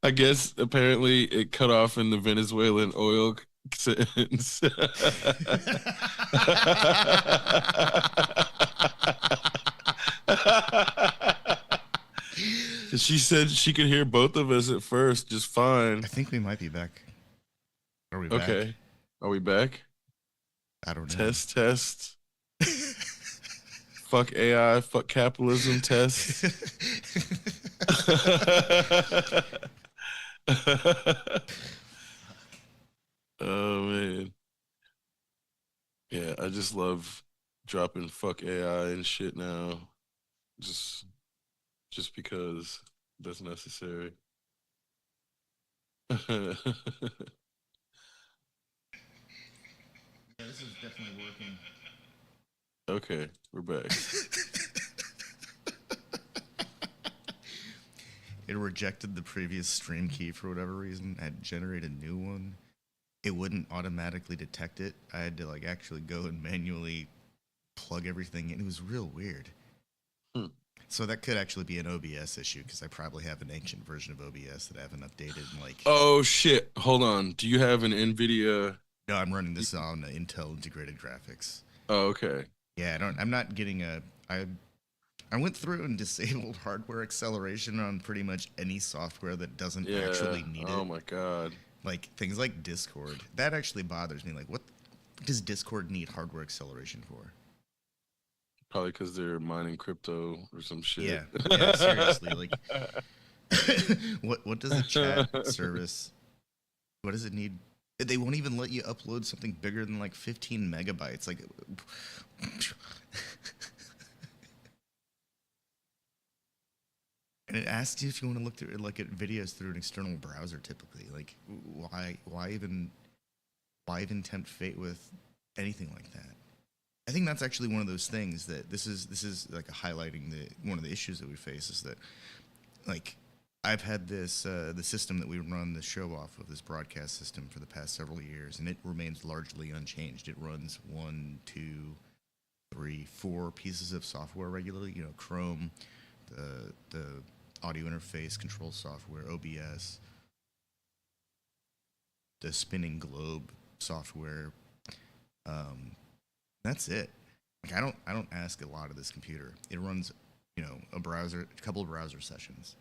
I guess apparently it cut off in the Venezuelan oil sentence. Because she said she could hear both of us at first just I fine. think we might be back. Are we back? Okay. Are we back? I don't know. Test, test. Fuck AI, fuck capitalism, test. Oh man. Yeah, I just love dropping fuck AI and shit now. Just just because that's necessary. Yeah, this is definitely working. Okay, we're back. It rejected the previous stream key for whatever reason. I had to generate a new one. It wouldn't automatically detect it. I had to like actually go and manually plug everything in. It was real weird. Hmm. So that could actually be an OBS issue because I probably have an ancient version of OBS that I haven't updated in like. Oh shit. Hold on. Do you have an NVIDIA? No, I'm running this on Intel integrated graphics. Oh, okay. Yeah, I don't. I'm not getting a. I went through and disabled hardware acceleration on pretty much any software that doesn't Yeah. actually need Oh it. my god. Like things like Discord. That actually bothers me. Like, what does Discord need hardware acceleration for? Probably because they're mining crypto or some shit. Yeah, yeah, seriously. Like, what does a chat service? What does it need? They won't even let you upload something bigger than like 15 megabytes. Like, and it asks you if you want to look through like at videos through an external browser. Typically, like, why even tempt fate with anything like that? I think that's actually one of those things that this is like highlighting the one of the issues that we face is that like I've had this the system that we run the show off of, this broadcast system, for the past several years, and it remains largely unchanged. It runs one, two, three, four pieces of software regularly. You know, Chrome, the audio interface control software, OBS, the spinning globe software. Um, that's it. Like I don't ask a lot of this computer. It runs, a couple of browser sessions,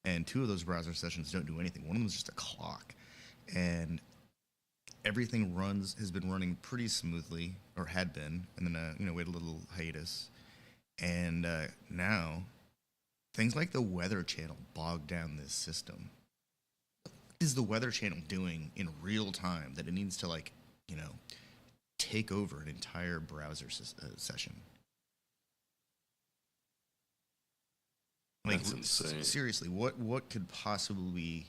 and two of those browser sessions don't do anything. One of them is just a clock, and everything has been running pretty smoothly, or had been, and then we had a little hiatus, and now things like the Weather Channel bog down this system. What is the Weather Channel doing in real time that it needs to take over an entire browser session? Like, That's insane. seriously, what could possibly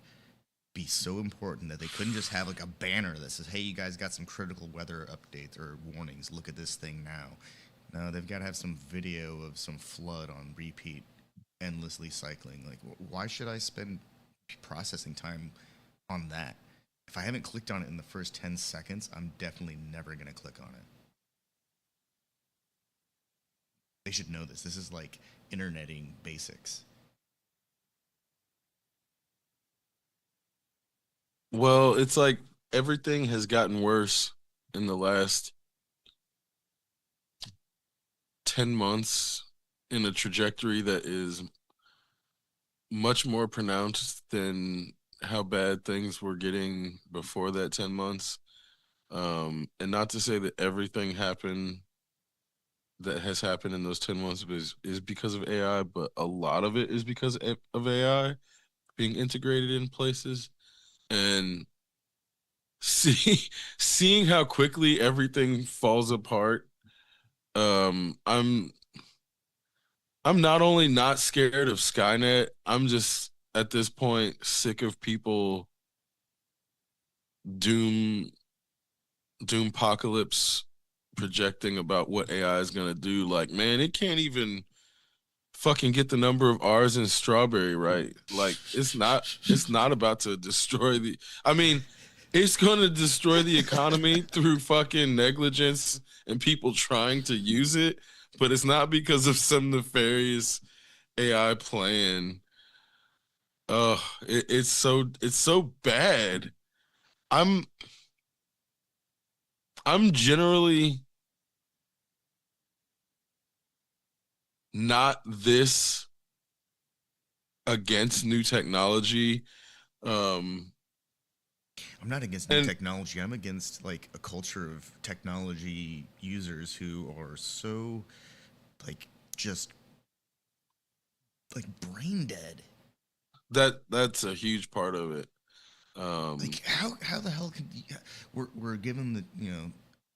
be so important that they couldn't just have like a banner that says, "Hey, you guys got some critical weather updates or warnings. Look at this thing now." No, they've got to have some video of some flood on repeat, endlessly cycling. Like, why should I spend processing time on that? If I haven't clicked on it in the first 10 seconds, I'm definitely never going to click on it. They should know this. This is like interneting basics. Well, it's like everything has gotten worse in the last 10 months in a trajectory that is much more pronounced than how bad things were getting before that 10 months. And not to say that everything happened that has happened in those 10 months is because of AI, but a lot of it is because of AI being integrated in places. And see seeing how quickly everything falls apart, um, I'm I'm not only not scared of Skynet, I'm just at this point sick of people doom doom apocalypse projecting about what AI is gonna do. Like, man, it can't even fucking get the number of R's in strawberry right. Like, it's not about to destroy the. I mean, it's gonna destroy the economy through fucking negligence and people trying to use it, but it's not because of some nefarious AI plan. it's so bad. I'm I'm generally not this against new technology. Um, I'm not against new and technology. I'm against like a culture of technology users who are so like just like brain dead. that's a huge part of it. Like how the hell can you, we're given the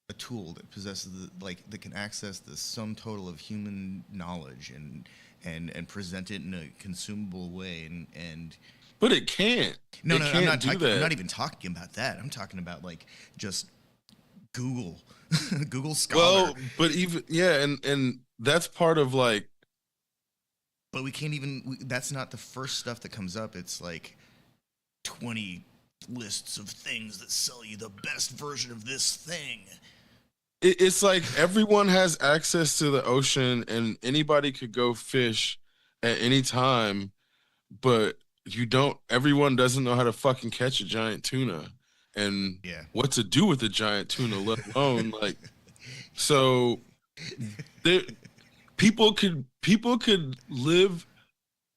a tool that possesses the like that can access the sum total of human knowledge and present it in a consumable way and but it can't. no, It no, I'm can't not do talking. I'm that. not even talking about that. I'm talking about like just Google, Google Scholar. Well, but even yeah, and that's part of like But we can't even. That's not the first stuff that comes up. It's like 20 lists of things that sell you the best version of this thing. it's like everyone has access to the ocean and anybody could go fish at any time, but you don't everyone doesn't know how to fucking catch a giant tuna and Yeah. what to do with a giant tuna, let alone like so there people could live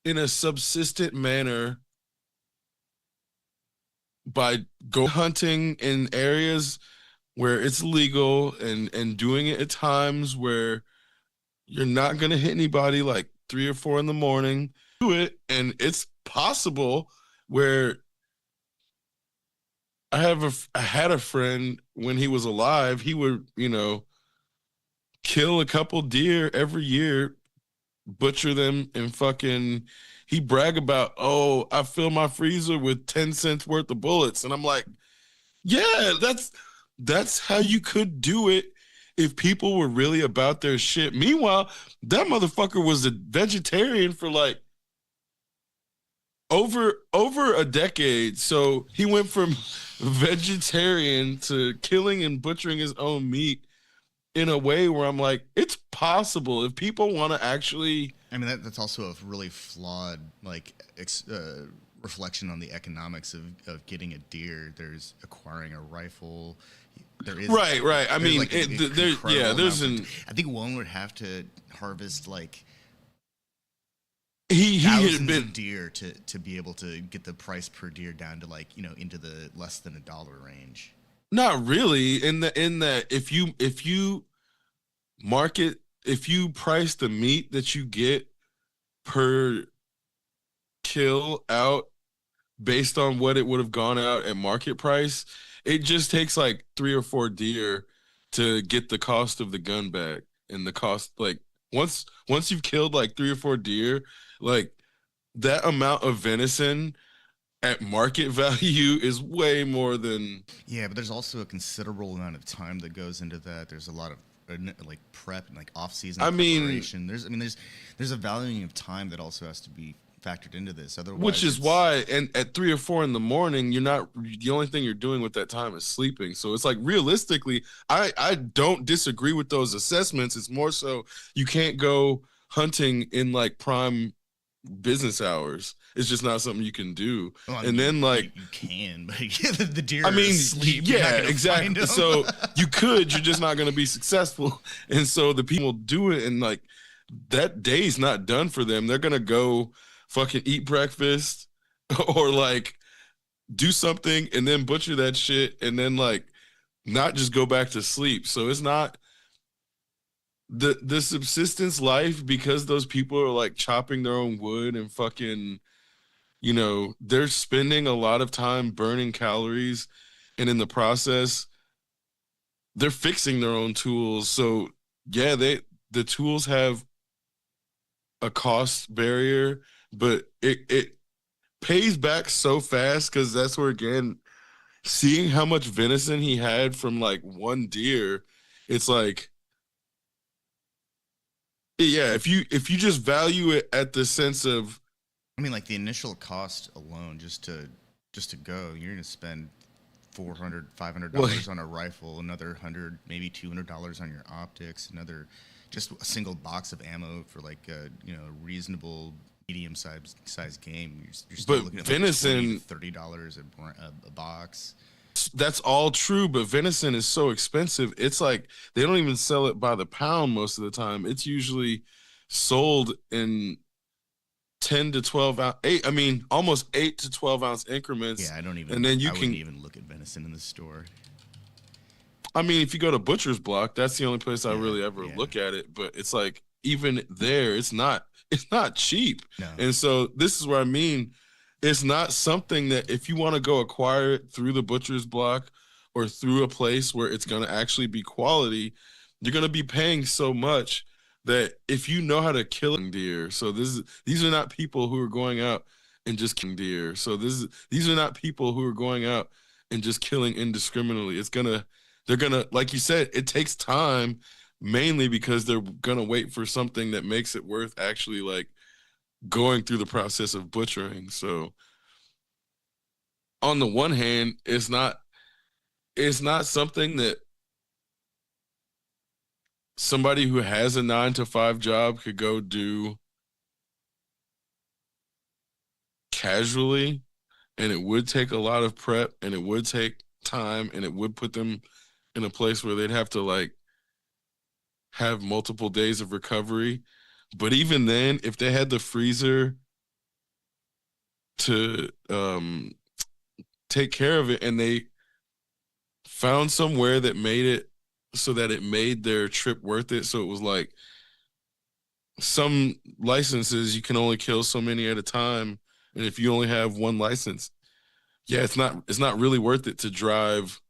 in a subsistent manner by go hunting in areas where it's legal and doing it at times where you're not going to hit anybody like 3 or 4 in the morning. Do it, and it's possible where I had a friend when he was alive. He would kill a couple deer every year, butcher them, and fucking. He brag about, oh, I fill my freezer with 10 cents worth of bullets, and I'm like, yeah, that's how you could do it if people were really about their shit. Meanwhile, that motherfucker was a vegetarian for like over a decade. So he went from vegetarian to killing and butchering his own meat in a way where I'm like, it's possible if people want to actually. I mean, that's also a really flawed like reflection on the economics of getting a deer. There's acquiring a rifle. There is Right, right. I there's mean, like an there, yeah, incredible there's amount of. an I think one would have to harvest like he had thousands been of deer to be able to get the price per deer down to like into the less than $1 range. not really in that if you market if you price the meat that you get per kill out based on what it would have gone out at market price, it just takes like 3 or 4 deer to get the cost of the gun back. And the cost, like once you've killed like 3 or 4 deer, like that amount of venison at market value is way more than. Yeah, but there's also a considerable amount of time that goes into that. There's a lot of like prep and like off-season I mean, preparation. There's a valuing of time that also has to be factored into this. which Otherwise, is it's why, and at 3 or 4 in the morning, you're not the only thing you're doing with that time is sleeping. So it's like realistically, I don't disagree with those assessments. It's more so you can't go hunting in like prime business hours. It's just not something you can do. well, I mean, And then like you can, but the deer I are mean, asleep. You're not yeah, gonna find exactly. them. So you could, you're just not going to be successful. And so the people do it, and like that day's not done for them. They're going to go fucking eat breakfast or like do something and then butcher that shit and then like not just go back to sleep. So it's not the subsistence life because those people are like chopping their own wood and fucking, they're spending a lot of time burning calories and in the process they're fixing their own tools. So yeah, the tools have a cost barrier, but it pays back so fast because that's where again, seeing how much venison he had from like one deer, it's like yeah, if you just value it at the sense of I mean, like the initial cost alone, just to go, you're gonna spend 400 five hundred well, dollars on a rifle, another 100 maybe $200 on your optics, another just a single box of ammo for like a reasonable medium size game, you're still But looking at like venison, $20 to $30 a box. that's all true, but venison is so expensive. It's like they don't even sell it by the pound most of the time. It's usually sold in 10 to 12 ounce, eight, I mean, almost 8 to 12 ounce increments. Yeah, And then you I wouldn't can, even look at venison in the store. I mean, if you go to Butcher's Block, that's the only place I Yeah, really ever yeah. look at it. But it's like, even there, it's not cheap. No. And so this is where I mean, it's not something that if you want to go acquire it through the Butcher's Block or through a place where it's going to actually be quality, you're going to be paying so much that if you know how to kill a deer, so these are not people who are going out and just killing deer. So these are not people who are going out and just killing indiscriminately. They're gonna, like you said, it takes time, mainly because they're gonna wait for something that makes it worth actually like going through the process of butchering. So on the one hand, it's not something that somebody who has a 9 to 5 job could go do casually, and it would take a lot of prep, and it would take time, and it would put them in a place where they'd have to like have multiple days of recovery. But even then, if they had the freezer to take care of it, and they found somewhere that made it so that it made their trip worth it, so it was like some licenses you can only kill so many at a time, and if you only have one license, yeah, it's not really worth it to drive,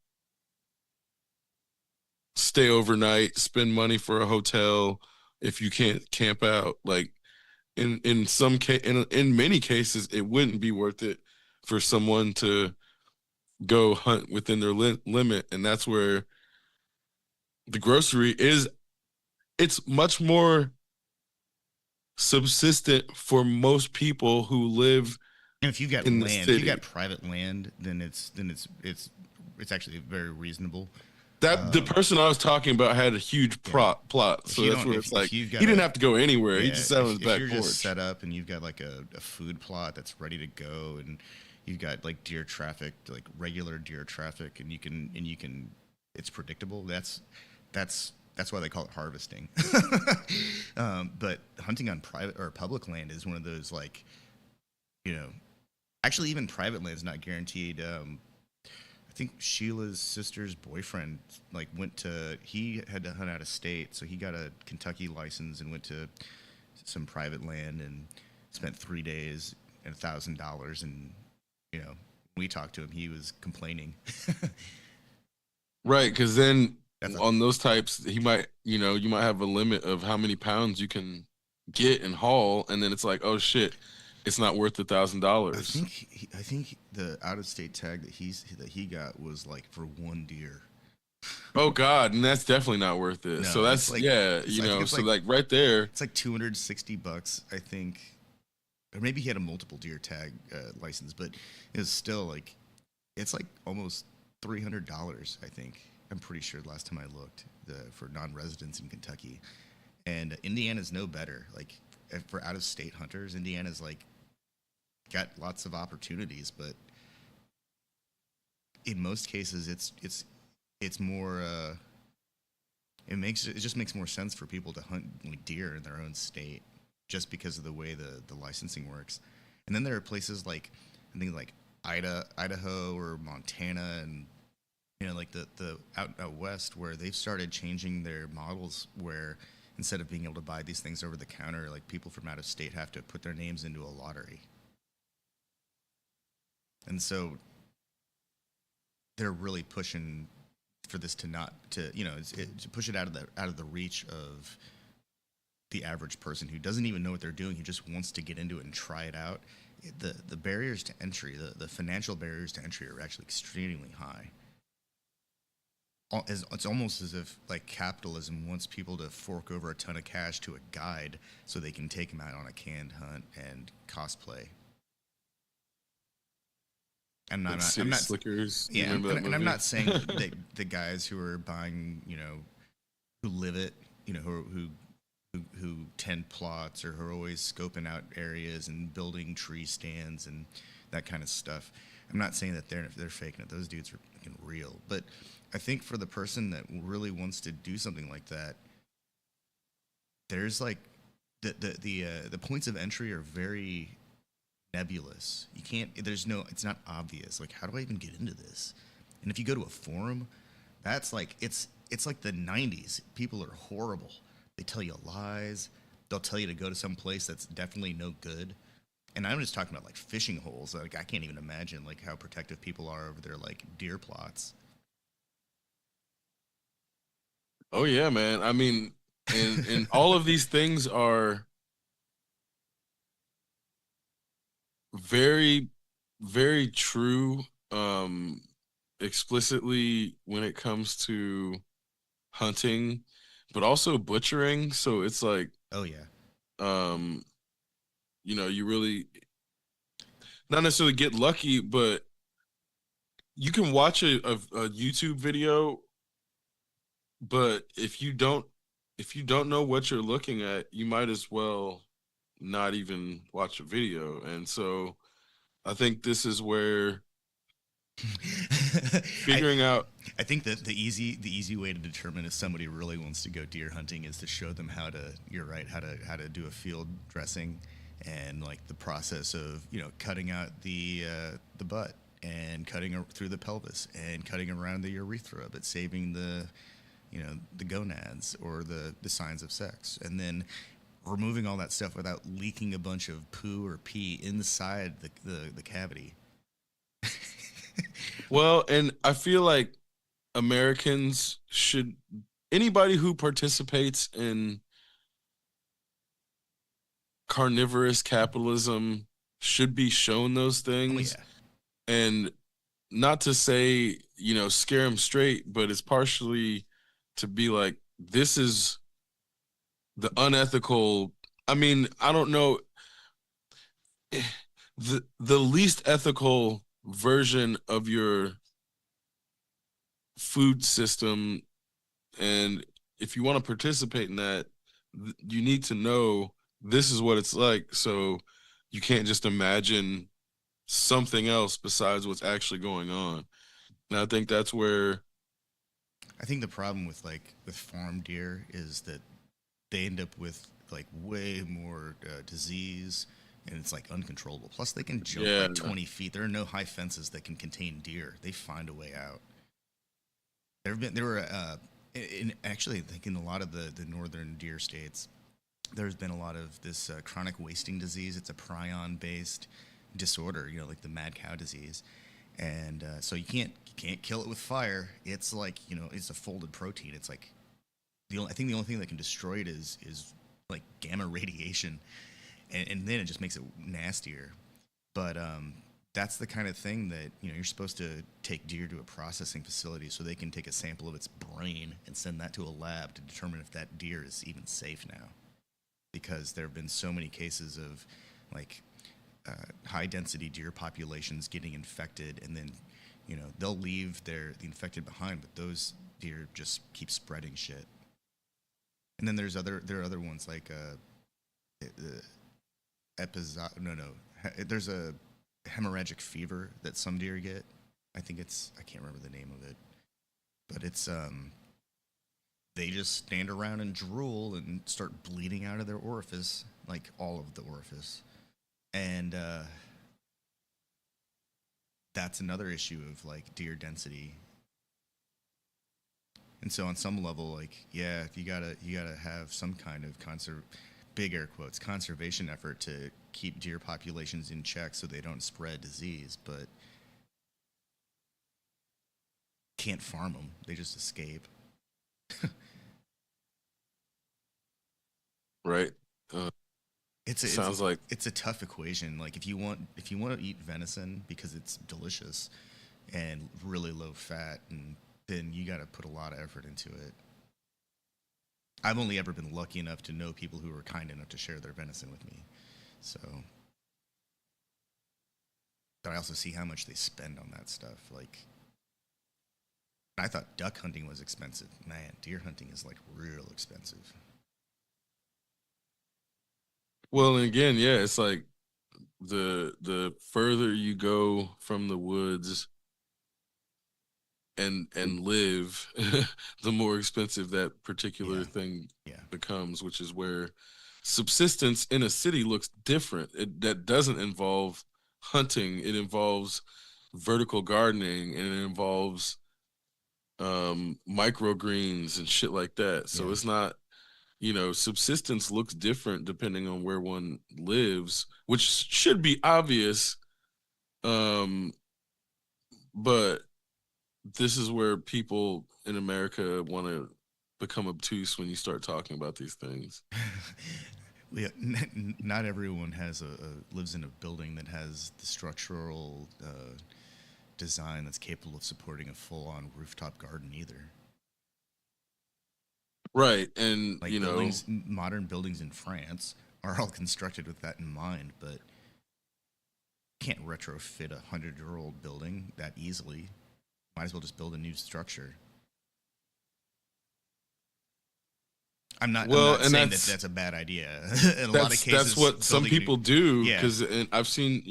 stay overnight, spend money for a hotel if you can't camp out. Like in many cases, it wouldn't be worth it for someone to go hunt within their limit, and that's where the grocery is. It's much more subsistent for most people who live And if you've got in the land, if you've got city. private land, then it's actually very reasonable. That the Um, person I was talking about had a huge yeah. plot, If so you that's don't, where it's like if you've he got didn't a have to go anywhere. He yeah, just sat on his if back you're just porch. set up and you've got like a food plot that's ready to go, and you've got like deer traffic, like regular deer traffic, and you can, it's predictable. That's why they call it harvesting. But hunting on private or public land is one of those, like, you know, actually even private land is not guaranteed. I think Sheila's sister's boyfriend like he had to hunt out of state, so he got a Kentucky license and went to some private land and spent 3 days and $1,000. And when we talked to him, he was complaining. Right, because then That's a on those types, you might have a limit of how many pounds you can get and haul, and then it's like, oh shit, it's not worth $1,000. I think the out of state tag that he got was like for one deer. Oh God, and that's definitely not worth it. So No, it's that's like yeah, I think so like right there, it's like $260, I think, or maybe he had a multiple deer tag license, but it's still like it's like almost $300. I think I'm pretty sure last time I looked for non-residents in Kentucky, and Indiana's no better. Like for out-of-state hunters, Indiana's like got lots of opportunities, but in most cases, it's more. It just makes more sense for people to hunt like deer in their own state, just because of the way the licensing works. And then there are places like I think like Idaho or Montana, and like the out west, where they've started changing their models, where instead of being able to buy these things over the counter, like people from out of state have to put their names into a lottery. And so they're really pushing for this to not to push it out of the reach of the average person who doesn't even know what they're doing, who just wants to get into it and try it out. The barriers to entry, the financial barriers to entry, are actually extremely high. It's almost as if like capitalism wants people to fork over a ton of cash to a guide so they can take them out on a canned hunt and cosplay. And like City Slickers. You yeah, remember that and I'm movie? not saying that the guys who are buying, who live it, who who tend plots or who are always scoping out areas and building tree stands and that kind of stuff. I'm not saying that they're faking it. Those dudes are fucking real. But I think for the person that really wants to do something like that, there's like the points of entry are very nebulous. You can't. There's no. It's not obvious. Like, how do I even get into this? And if you go to a forum, that's like it's like the '90s. People are horrible. They tell you lies. They'll tell you to go to some place that's definitely no good. And I'm just talking about like fishing holes. Like I can't even imagine like how protective people are over their like deer plots. Oh yeah, man. I mean, and all of these things are very, very true. Explicitly when it comes to hunting, but also butchering. So it's like, Oh yeah. um, you really not necessarily get lucky, but you can watch a YouTube video, but if you don't know what you're looking at, you might as well not even watch a video. And so I think this is where I figuring out. I think that the easy way to determine if somebody really wants to go deer hunting is to show them how to. You're right. How to do a field dressing, and like the process of cutting out the butt and cutting through the pelvis and cutting around the urethra, but saving the gonads or the signs of sex, and then removing all that stuff without leaking a bunch of poo or pee inside the cavity. Well, and I feel like Americans should, anybody who participates in carnivorous capitalism should be shown those Oh things. yeah. And not to say, scare them straight, but it's partially to be like, this is the unethical. I mean, I don't know, the least ethical version of your food system. And if you want to participate in that, you need to know this is what it's like. So you can't just imagine something else besides what's actually going on. And I think that's where, I think the problem with farm deer is that they end up with like way more disease, and it's like uncontrollable. Plus, they can jump yeah, like 20 feet. There are no high fences that can contain deer. They find a way out. There were actually I think in a lot of the northern deer states, there's been a lot of this chronic wasting disease. It's a prion based disorder, like the mad cow disease, and so you can't kill it with fire. It's like it's a folded protein. It's like I think the only thing that can destroy it is like gamma radiation, and then it just makes it nastier. But that's the kind of thing that you're supposed to take deer to a processing facility so they can take a sample of its brain and send that to a lab to determine if that deer is even safe now. Because there have been so many cases of like high density deer populations getting infected, and then they'll leave the infected behind, but those deer just keep spreading shit. And then there are other ones like no no there's a hemorrhagic fever that some deer get. I can't remember the name of it, but it's they just stand around and drool and start bleeding out of their orifice, like all of the orifice. And that's another issue of like deer density. And so on some level, like, yeah, you gotta have some kind of big air quotes conservation effort to keep deer populations in check so they don't spread disease, but can't farm them. They just escape. right. Uh, It's a, it's sounds like, it's a tough equation. Like if you want to eat venison because it's delicious and really low fat, and then you got to put a lot of effort into it. I've only ever been lucky enough to know people who were kind enough to share their venison with me. So, but I also see how much they spend on that stuff. Like, I thought duck hunting was expensive. Man, deer hunting is like real expensive. Well, and again, yeah, it's like the further you go from the woods and live, the more expensive that particular Yeah, thing yeah, becomes, which is where subsistence in a city looks different. That doesn't involve hunting. It involves vertical gardening and it involves microgreens and shit like that. So yeah. it's not, subsistence looks different depending on where one lives, which should be obvious. Um, but this is where people in America want to become obtuse when you start talking about these things. Yeah, not everyone lives in a building that has the structural design that's capable of supporting a full-on rooftop garden either. Right. And, Like modern buildings in France are all constructed with that in mind, but you can't retrofit a 100-year-old building that easily. Might as well just build a new structure. I'm well, not and saying that that's a bad idea. In a lot of that's cases, what some building a new people do yeah. because I've seen,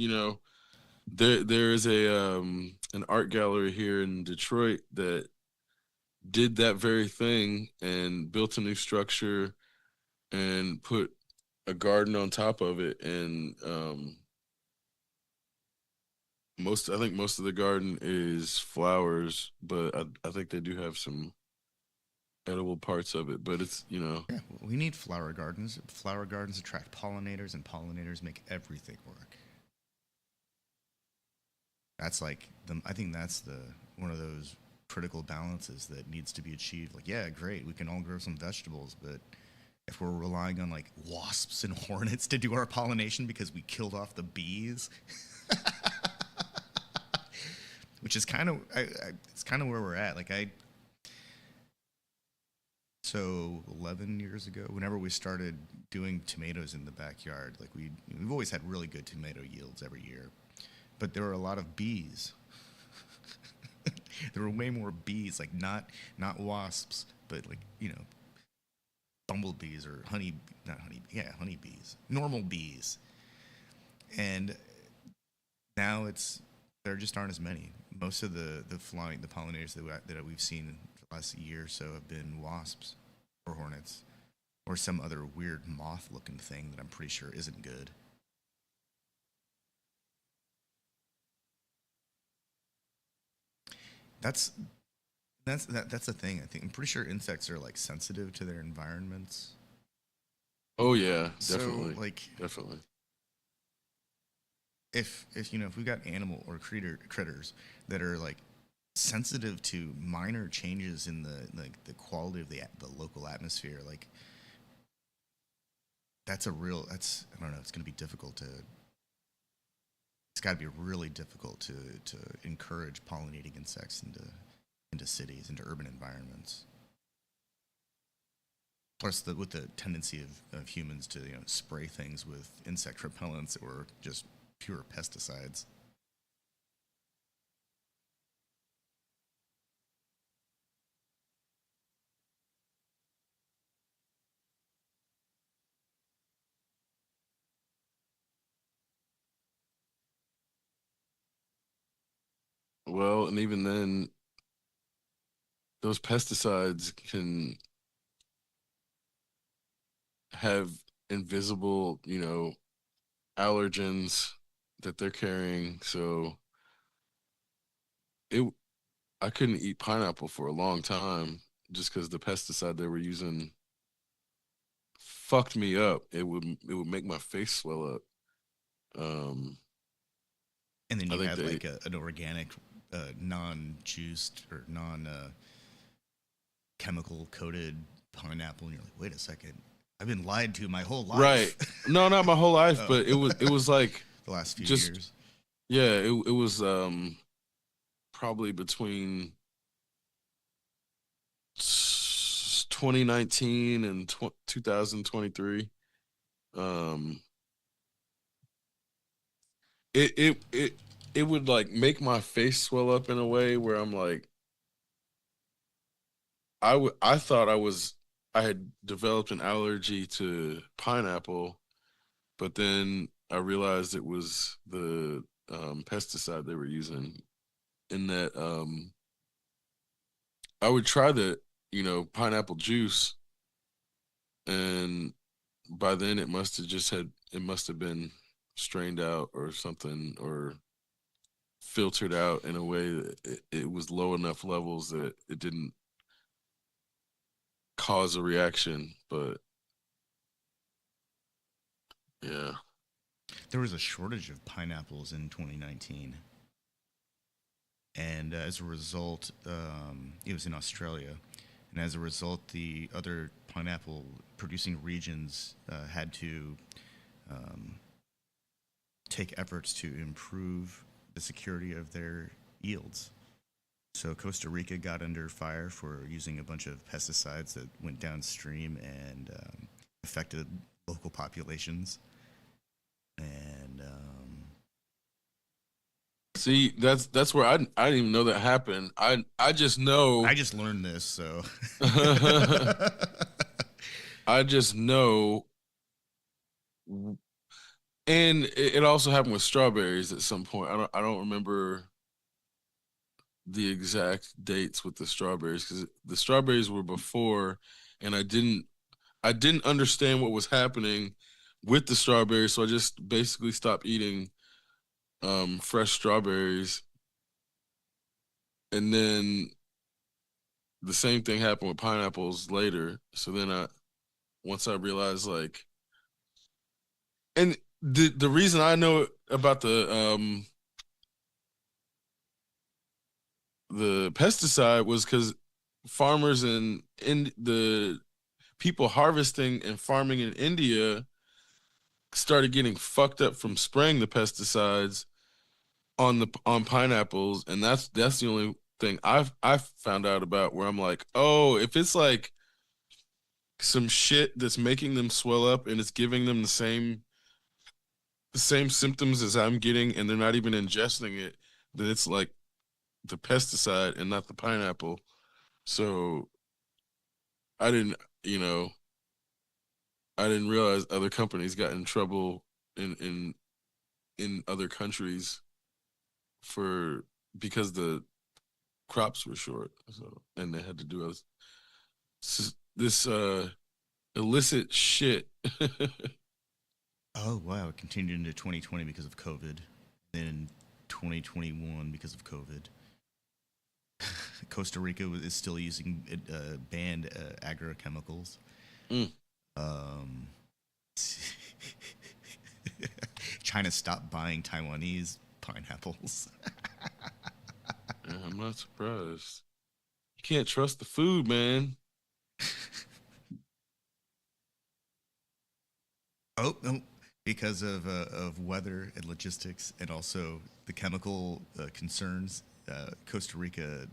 there is a an art gallery here in Detroit that did that very thing and built a new structure and put a garden on top of it and I think most of the garden is flowers, but I think they do have some edible parts of it, but it's, Yeah, we need flower gardens. Flower gardens attract pollinators, and pollinators make everything work. That's like the. I think that's the one of those critical balances that needs to be achieved. Like, yeah, great, we can all grow some vegetables, but if we're relying on like wasps and hornets to do our pollination because we killed off the bees, which is kind of, it's kind of where we're at. So 11 years ago, whenever we started doing tomatoes in the backyard, like we've always had really good tomato yields every year, but there were a lot of bees. There were way more bees, like not wasps, but like bumblebees or not honey, yeah, honeybees, normal bees, and now there just aren't as many. Most of the pollinators that we've seen for the last year or so have been wasps or hornets or some other weird moth looking thing that I'm pretty sure isn't good. That's that's the thing. I think I'm pretty sure insects are like sensitive to their environments. oh yeah, So definitely. like Definitely. if we got animal or critters that are like sensitive to minor changes in the quality of the local atmosphere, like that's I don't know, it's going to be difficult to it's got to be really difficult to encourage pollinating insects into cities, into urban environments. Plus, with the tendency of humans to spray things with insect repellents or just pure pesticides. Well, and even then, those pesticides can have invisible, allergens that they're carrying. So it, I couldn't eat pineapple for a long time just because the pesticide they were using fucked me up. It would make my face swell up. Um, And then I you think had they like an organic, non-juiced or non-chemical coated pineapple, and you're like, wait a second, I've been lied to my whole right. life. No, not my whole life, Oh, but it was like the last few just years. yeah. It was probably between 2019 and 2023. Um, it would like make my face swell up in a way where I'm like, I thought I had developed an allergy to pineapple, but then I realized it was the pesticide they were using. In that, I would try the pineapple juice, and by then it must have been strained out or something, or filtered out in a way that it was low enough levels that it didn't cause a reaction. But yeah. There was a shortage of pineapples in 2019, and as a result, it was in Australia, and as a result, the other pineapple producing regions had to um, take efforts to improve the security of their yields. So Costa Rica got under fire for using a bunch of pesticides that went downstream and affected local populations. And See, that's where I didn't even know that happened. I just know I just learned this, so I just know, and it also happened with strawberries at some point. I don't remember the exact dates with the strawberries because the strawberries were before, and I didn't understand what was happening with the strawberries, so I just basically stopped eating fresh strawberries, and then the same thing happened with pineapples later. So then I once I realized like, and the reason I know about the pesticide was because farmers in the people harvesting and farming in India started getting fucked up from spraying the pesticides on pineapples, and that's the only thing I've found out about where I'm like, oh, if it's like some shit that's making them swell up and it's giving them the same symptoms as I'm getting, and they're not even ingesting it, then it's like the pesticide and not the pineapple. So I didn't, you know, I didn't realize other companies got in trouble in other countries for because the crops were short. So and they had to do this illicit shit. oh wow, it continued into 2020 because of COVID, then 2021 because of COVID. Costa Rica is still using banned agrochemicals. Mm. Um, China stopped buying Taiwanese pineapples. Yeah, I'm not surprised. You can't trust the food, man. Oh, no, because of weather and logistics, and also the chemical concerns. Costa Rica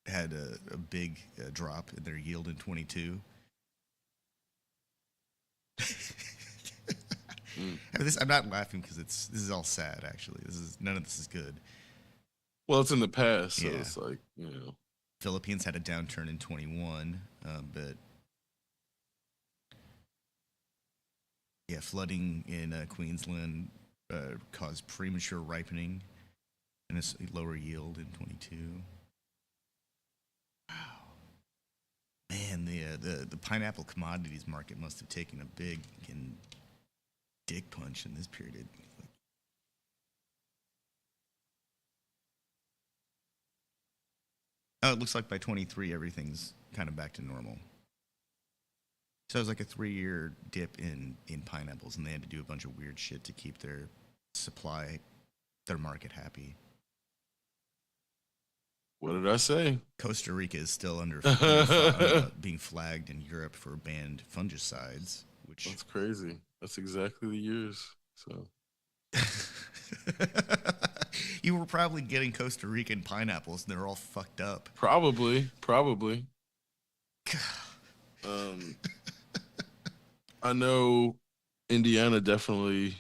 had a big drop in their yield in 22. Mm. I'm not laughing because this is all sad. Actually, this is none of this is good. Well, it's in the past, so Yeah, it's like, you know. Philippines had a downturn in 21, but yeah, flooding in Queensland caused premature ripening and a lower yield in 22. Wow, man, the pineapple commodities market must have taken a big and dick punch in this period. Oh, it looks like by 23 everything's kind of back to normal. So it was like a 3 year dip in pineapples, and they had to do a bunch of weird shit to keep their supply, their market happy. What did I say? Costa Rica is still being flagged in Europe for banned fungicides, which That's crazy. That's exactly the years. So you were probably getting Costa Rican pineapples, and they're all fucked up. probably. Um, I know Indiana definitely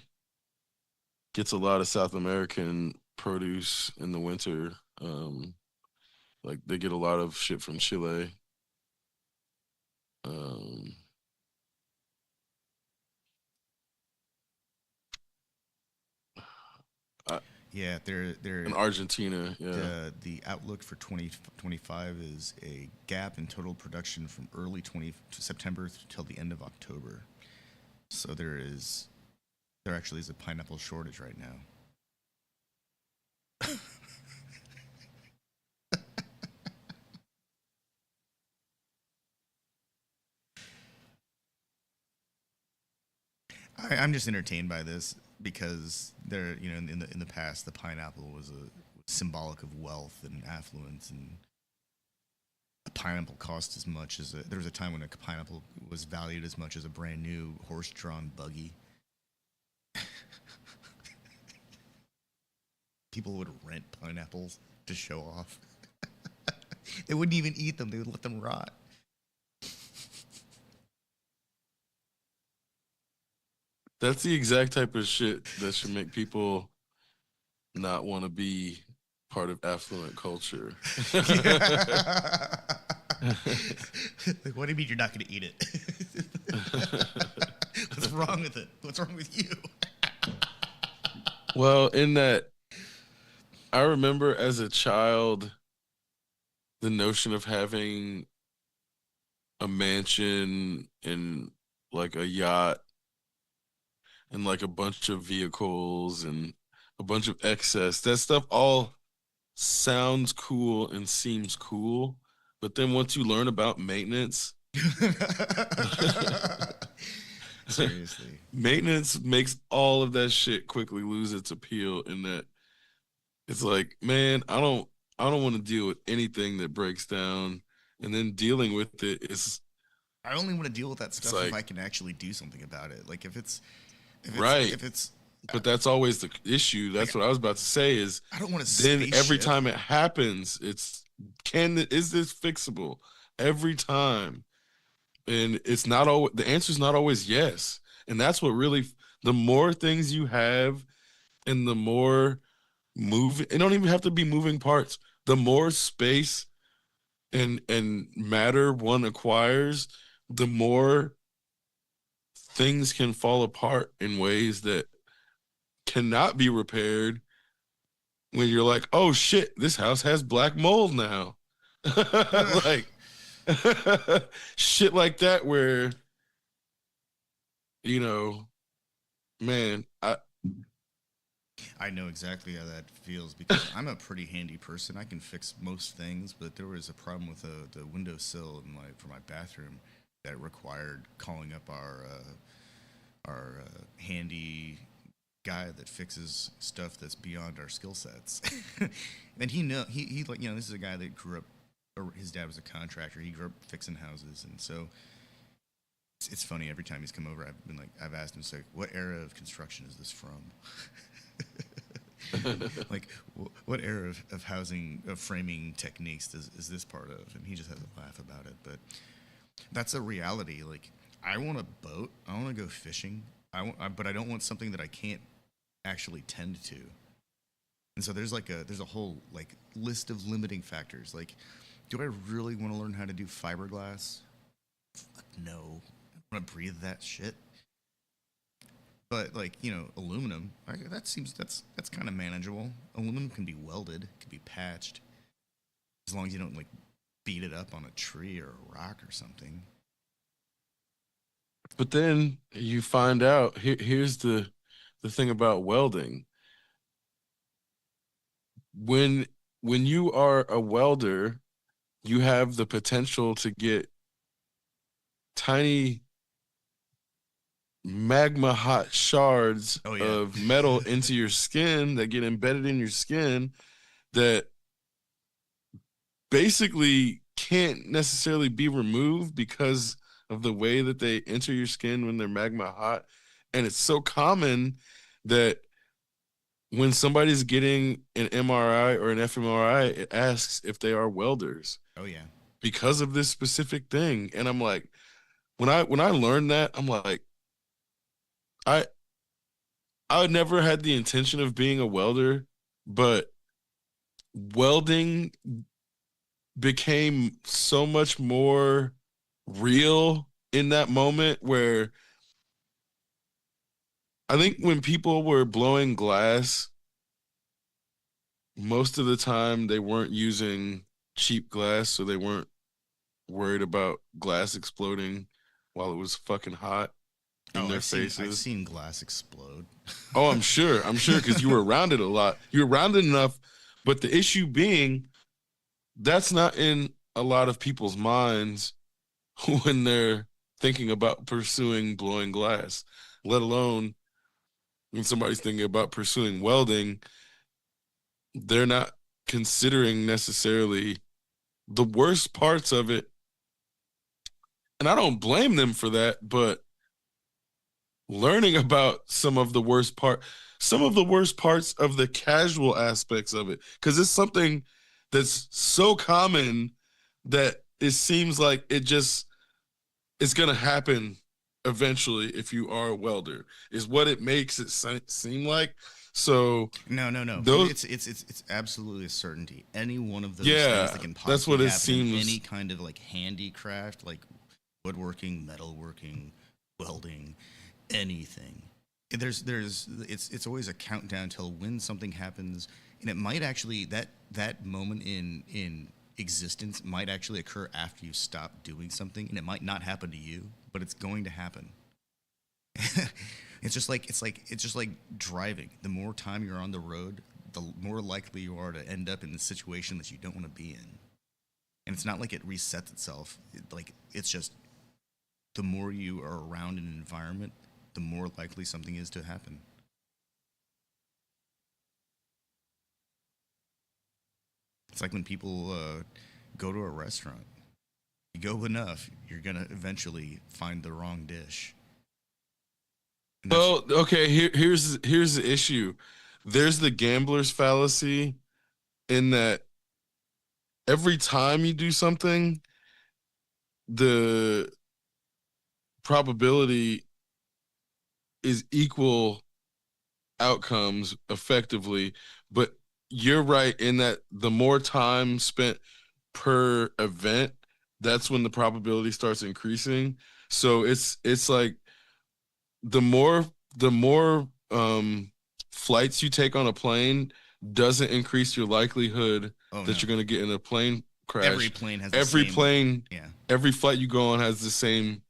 gets a lot of South American produce in the winter. Like they get a lot of shit from Chile. Um, Yeah, they're in Argentina. Yeah. the outlook for 2025 is a gap in total production from early 20 to September till the end of October. So there actually is a pineapple shortage right now. I'm just entertained by this because there, in the past, the pineapple was a symbolic of wealth and affluence, and a pineapple cost as much as there was a time when a pineapple was valued as much as a brand new horse-drawn buggy. People would rent pineapples to show off. They wouldn't even eat them; they would let them rot. That's the exact type of shit that should make people not want to be part of affluent culture. Yeah. Like, what do you mean you're not going to eat it? What's wrong with it? What's wrong with you? Well, in that, I remember as a child, the notion of having a mansion and like a yacht and like a bunch of vehicles and a bunch of excess, that stuff all sounds cool and seems cool. But then once you learn about maintenance, Seriously. maintenance makes all of that shit quickly lose its appeal in that it's like, man, I don't want to deal with anything that breaks down. And then dealing with it is I only want to deal with that it's stuff if like I can actually do something about it. Like right. if it's But that's always the issue. like That's what I was about to say is I don't want a then every spaceship. time it happens, it's is this fixable? Every time. And it's not always the answer is not always yes. And that's what really the more things you have and the more moving it don't even have to be moving parts. The more space and matter one acquires, the more things can fall apart in ways that cannot be repaired when you're like, oh shit, this house has black mold now. Like shit like that where, you know, man, I know exactly how that feels because I'm a pretty handy person. I can fix most things, but there was a problem with the windowsill in for my bathroom that required calling up our handy guy that fixes stuff that's beyond our skill sets. And he like this is a guy that grew up. Or his dad was a contractor. He grew up fixing houses, and so it's funny every time he's come over. I've asked him, so what era of construction is this from? Like what era of housing of framing techniques is this part of? And he just has a laugh about it. But that's a reality. Like I want a boat. I want to go fishing. But I don't want something that I can't actually tend to. And so there's a whole like list of limiting factors. Like, do I really want to learn how to do fiberglass? Fuck no. I want to breathe that shit. But like aluminum, that's kind of manageable. Aluminum can be welded, can be patched, as long as you don't like beat it up on a tree or a rock or something. but then you find out here's the thing about welding. When when you are a welder, you have the potential to get tiny magma hot shards Oh yeah. of metal into your skin that get embedded in your skin that basically can't necessarily be removed because of the way that they enter your skin when they're magma hot. And it's so common that when somebody's getting an MRI or an fMRI, it asks if they are welders Oh yeah. because of this specific thing. And I'm like, when I learned that, I'm like, I I never had the intention of being a welder, but welding became so much more real in that moment where I think when people were blowing glass most of the time they weren't using cheap glass, so they weren't worried about glass exploding while it was fucking hot in Oh, their I've faces. seen glass explode. Oh, I'm sure, because you were around it a lot. You were around it enough, but the issue being that's not in a lot of people's minds when they're thinking about pursuing blowing glass, let alone when somebody's thinking about pursuing welding, they're not considering necessarily the worst parts of it. And I don't blame them for that, but learning about some of the worst parts of the casual aspects of it, because it's something that's so common that it seems like it's gonna happen eventually if you are a welder, is what it makes it seem like. So No, no, no. those, It's absolutely a certainty. Any one of those things that yeah, can that's possibly what it happen in any seems. kind of like handicraft, like woodworking, metalworking, welding, anything. It's always a countdown till when something happens, and it might actually that moment in existence might actually occur after you stop doing something, and it might not happen to you, but it's going to happen. It's just like driving. The more time you're on the road, the more likely you are to end up in the situation that you don't want to be in. And it's not like it resets itself. It's just the more you are around an environment, the more likely something is to happen. It's like when people go to a restaurant. You go enough, you're gonna eventually find the wrong dish, and that's Well, okay, here's the issue. There's the gambler's fallacy in that every time you do something, the probability is equal outcomes effectively, but you're right in that the more time spent per event, that's when the probability starts increasing. So it's like the more the more flights you take on a plane doesn't increase your likelihood oh that no, you're going to get in a plane every crash. plane has the Every same. plane, Yeah, every flight you go on has the same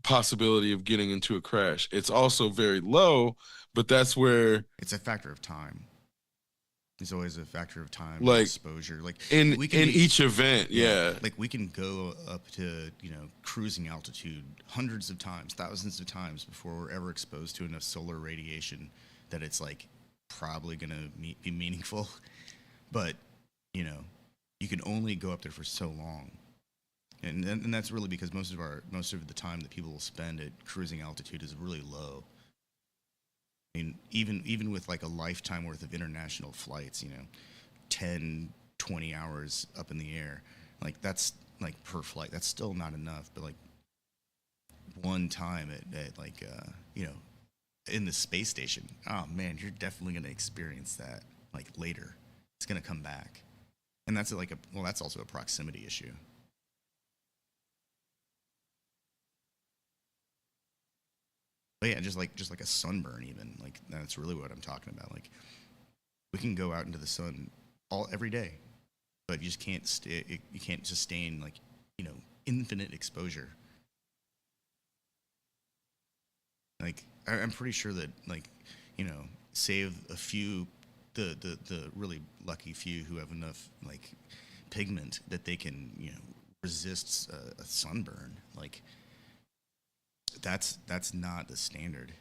possibility of getting into a crash. It's also very low, but that's where, it's a factor of time. It's always a factor of time and like, exposure. Like we can in be, each event, yeah, yeah. like we can go up to cruising altitude hundreds of times, thousands of times before we're ever exposed to enough solar radiation that it's like probably gonna be meaningful. But you know, you can only go up there for so long, and that's really because most of the time that people will spend at cruising altitude is really low. I mean, even with like a lifetime worth of international flights, 10, 20 hours up in the air, like that's like per flight. That's still not enough, but like one time at like in the space station, oh man, you're definitely gonna experience that like later. It's gonna come back, and that's like a well, that's also a proximity issue. But yeah, just like a sunburn, even like that's really what I'm talking about. Like we can go out into the sun all every day, but you just can't stay. You can't sustain like you know infinite exposure. Like I'm pretty sure that like save a few, the really lucky few who have enough like pigment that they can resist a sunburn. Like that's not the standard.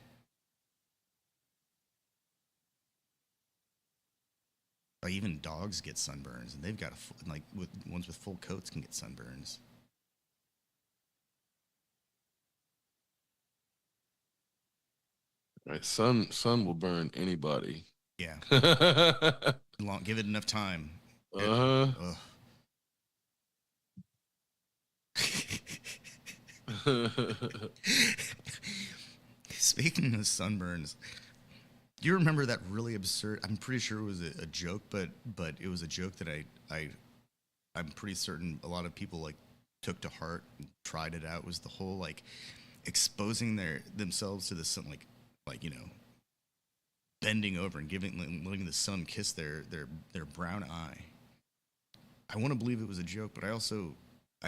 Like even dogs get sunburns, and they've got like with ones with full coats can get sunburns. Right, sun will burn anybody. Yeah, Uh-huh. give it enough time. It, ugh. Speaking of sunburns, do you remember that really absurd? I'm pretty sure it was a joke, but it was a joke that I'm pretty certain a lot of people like took to heart and tried it out. Was the whole like exposing themselves to the sun, like bending over and letting the sun kiss their brown eye. I want to believe it was a joke, but I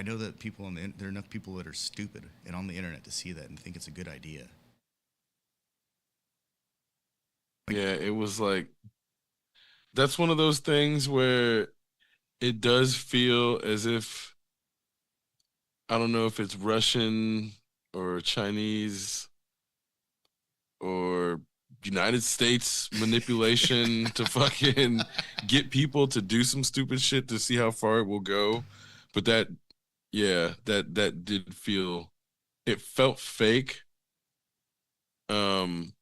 know that there are enough people that are stupid and on the internet to see that and think it's a good idea. Like, Yeah, it was like that's one of those things where it does feel as if I don't know if it's Russian or Chinese or United States manipulation to fucking get people to do some stupid shit to see how far it will go. But that, yeah, that did feel, it felt fake. Um,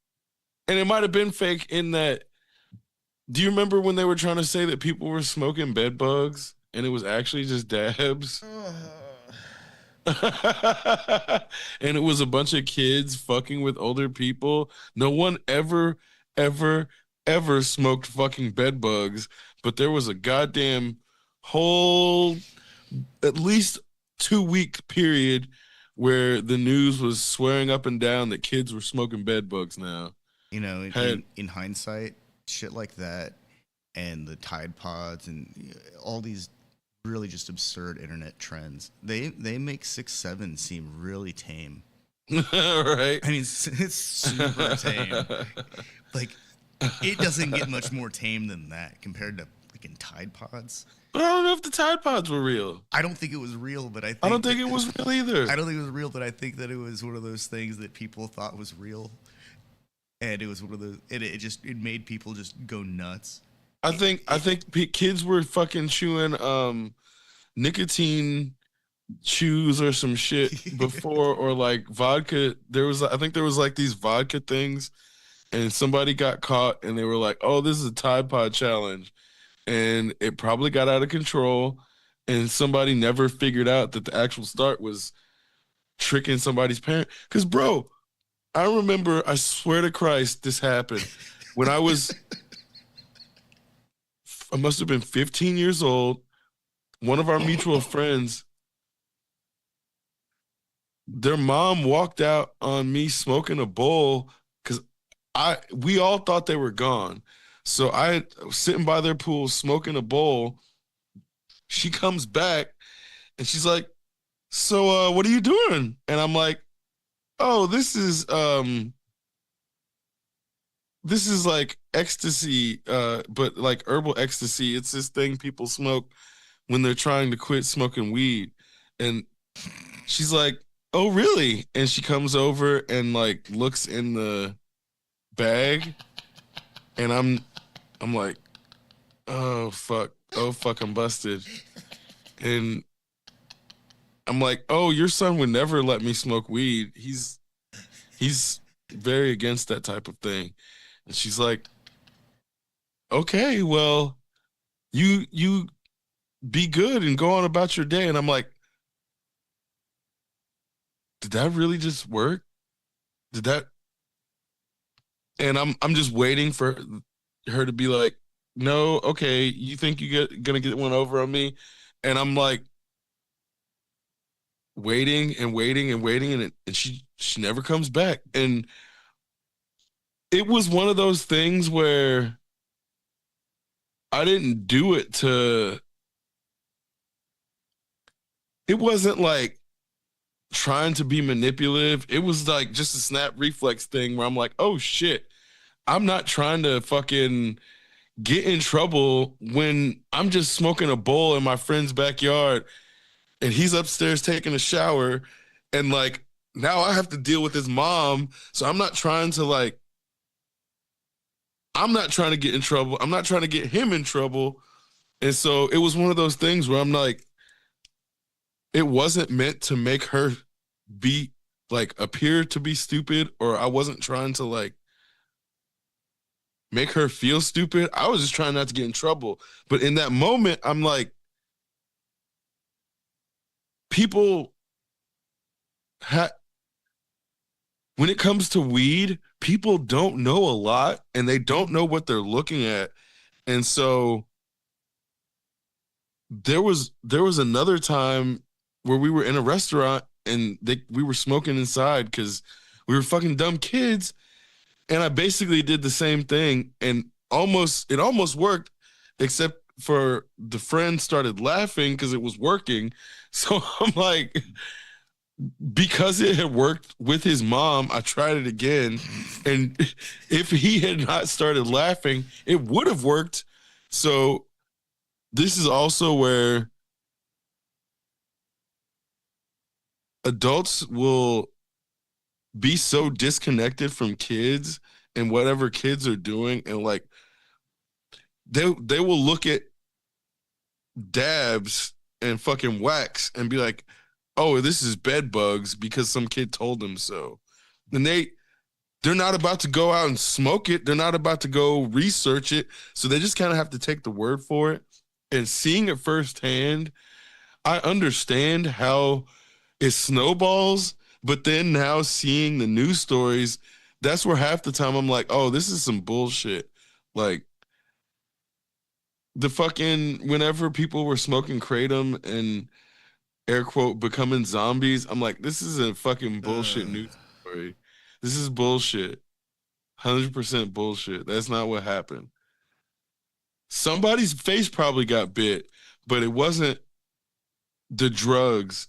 and it might have been fake in that. Do you remember when they were trying to say that people were smoking bed bugs and it was actually just dabs? And it was a bunch of kids fucking with older people. No one ever, ever smoked fucking bed bugs, but there was a goddamn whole, at least 2 week period where the news was swearing up and down that kids were smoking bed bugs now. you know, Had in hindsight, shit like that, and the Tide Pods and all these really just absurd internet trends, they make 6-7 seem really tame. right? I mean, it's super tame. Like, it doesn't get much more tame than that compared to like in Tide Pods. But I don't know if the Tide Pods were real. I don't think it was real, but I don't think it was real either. I don't think it was real, but I think that it was one of those things that people thought was real, and it was one of those. It made people just go nuts. I think kids were fucking chewing nicotine chews or some shit before, or like vodka. I think there was like these vodka things, and somebody got caught, and they were like, "Oh, this is a Tide Pod challenge," and it probably got out of control, and somebody never figured out that the actual start was tricking somebody's parent. Because, bro, I remember, I swear to Christ, this happened when I must have been 15 years old. One of our mutual friends, their mom walked out on me smoking a bowl because we all thought they were gone. So I was sitting by their pool smoking a bowl. She comes back and she's like, "So what are you doing?" And I'm like, "Oh, this is like ecstasy, but like herbal ecstasy. It's this thing people smoke when they're trying to quit smoking weed." And she's like, "Oh, really?" And she comes over and like looks in the bag, and I'm like, "Oh fuck, oh fuck, I'm busted." And I'm like, "Oh, your son would never let me smoke weed. He's very against that type of thing." And she's like, "Okay, well, you be good and go on about your day." And I'm like, "Did that really just work? Did that?" And I'm just waiting for her to be like, "No, okay, you think gonna get one over on me?" And I'm like waiting and waiting and waiting, and she never comes back. And it was one of those things where I didn't do it to. It wasn't like trying to be manipulative. It was like just a snap reflex thing where I'm like, "Oh shit, I'm not trying to fucking get in trouble when I'm just smoking a bowl in my friend's backyard and he's upstairs taking a shower, and like now I have to deal with his mom. So I'm not trying to get in trouble. I'm not trying to get him in trouble." And so it was one of those things where I'm like, it wasn't meant to make her be like appear to be stupid, or I wasn't trying to like make her feel stupid. I was just trying not to get in trouble. But in that moment, I'm like, people ha- when it comes to weed, people don't know a lot and they don't know what they're looking at. And so there was another time where we were in a restaurant and we were smoking inside because we were fucking dumb kids. And I basically did the same thing, and it almost worked, except for the friend started laughing because it was working. So I'm like, because it had worked with his mom, I tried it again. And if he had not started laughing, it would have worked. So this is also where adults will be so disconnected from kids and whatever kids are doing, and like they will look at dabs and fucking wax and be like, "Oh, this is bed bugs because some kid told them so." And they're not about to go out and smoke it. They're not about to go research it. So they just kind of have to take the word for it. And seeing it firsthand, I understand how it snowballs, but then now seeing the news stories, that's where half the time I'm like, "Oh, this is some bullshit." Like the fucking whenever people were smoking kratom and air quote becoming zombies, I'm like, this is a fucking bullshit Uh, news story. This is bullshit. 100% bullshit. That's not what happened. Somebody's face probably got bit, but it wasn't the drugs.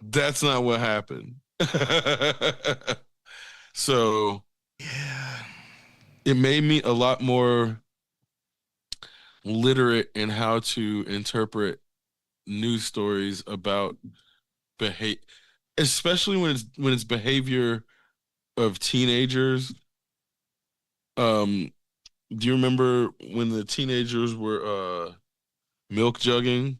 That's not what happened. So yeah. it made me a lot more literate in how to interpret news stories about behavior, especially when it's behavior of teenagers. Um, do you remember when the teenagers were milk jugging?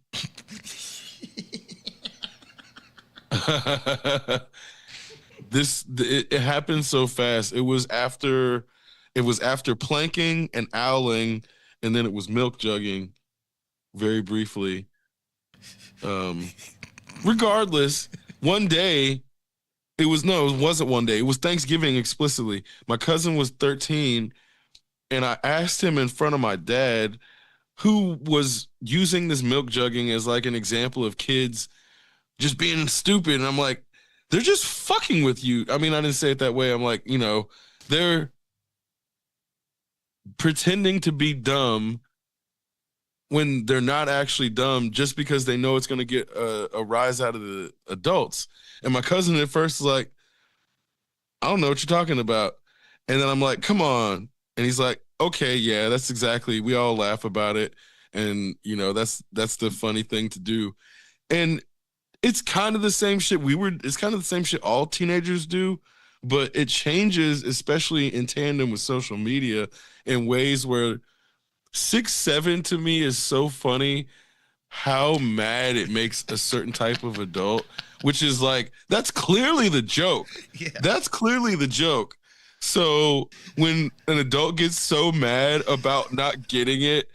It happened so fast. It was after planking and owling, and then it was milk jugging very briefly. Um, Regardless, one day it was no, it wasn't one day. It was Thanksgiving explicitly. My cousin was 13, and I asked him in front of my dad, who was using this milk jugging as like an example of kids just being stupid. And I'm like, they're just fucking with you. I mean, I didn't say it that way. I'm like, they're pretending to be dumb when they're not actually dumb just because they know it's going to get a rise out of the adults. And my cousin at first was like, I don't know what you're talking about. And then I'm like, come on. And he's like, okay, yeah, that's exactly. We all laugh about it. And, that's the funny thing to do. And it's kind of the same shit it's kind of the same shit all teenagers do, but it changes, especially in tandem with social media, in ways where 6'7" to me is so funny how mad it makes a certain type of adult, which is like, that's clearly the joke. Yeah. That's clearly the joke. So when an adult gets so mad about not getting it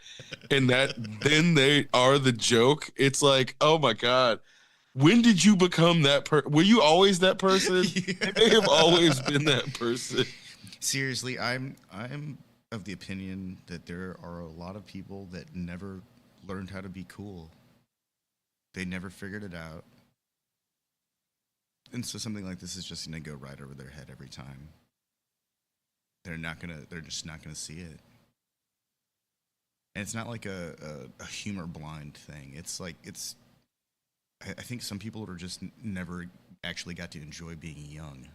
and that then they are the joke, it's like, oh my God, when did you become that were you always that person? Yeah. I may have always been that person. Seriously, I'm of the opinion that there are a lot of people that never learned how to be cool. They never figured it out. And so something like this is just going to go right over their head every time. They're just not going to see it. And it's not like a humor blind thing. It's like, I think some people are just never actually got to enjoy being young.